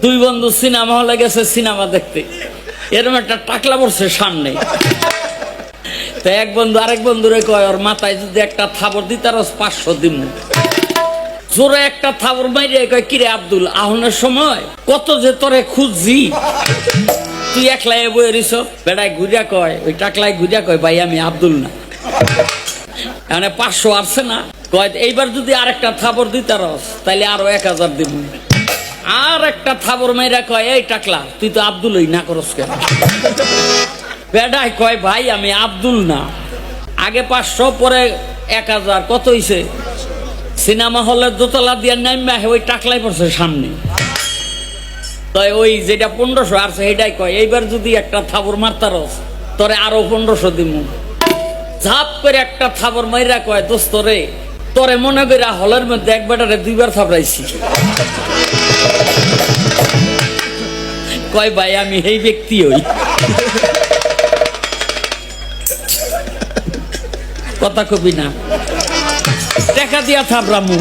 দুই বন্ধু সিনেমা হলে গেছে সিনেমা দেখতে, এরকম একটা টাকলা পড়ছে সামনে। তো এক বন্ধু আরেক বন্ধুরে কয়, ওর মাথায় যদি একটা থাবর দিতার 500 দিন। জোরে একটা থাবর মাইরে কয়, কিরে আব্দুল, আহনের সময় কত যে তোরে খুঁজছি, তুই একলাই বয়ে রিস। বেড়ায় ঘুরিয়া কয়, ওই টাকলায় ঘুরিয়া কয়, ভাই আমি আব্দুল না। মানে 500 আসছে না, কয় এইবার যদি আরেকটা থাবর দিতারস তাইলে আরো 1000 দিব। আর একটা থাবর মাইরা কয়, এই টাকলা, তুই তো আব্দুলই না করস কেন? বেড়ায় কয়, ভাই আমি আব্দুল না, আগে 500 পরে 1000, কত হইছে? সিনেমা হলের দোতলা দিয়ে নামা ওই টাকলাই পড়ছে সামনে। তাই ওই যেটা 1500 আসছে সেটাই কয়, এইবার যদি একটা থাবর মারতারস তোরে আরো 1500 দিব। ঝাপ করে একটা থাবর মাইরা কয়, দোস্ত রে, তোরে মনে করে হলের মধ্যে একবারে 2বার থাবড়াইছি। কয়, ভাই আমি এই ব্যক্তি হই। কথা কবি না, টাকা দিয়া থাবড়ামু।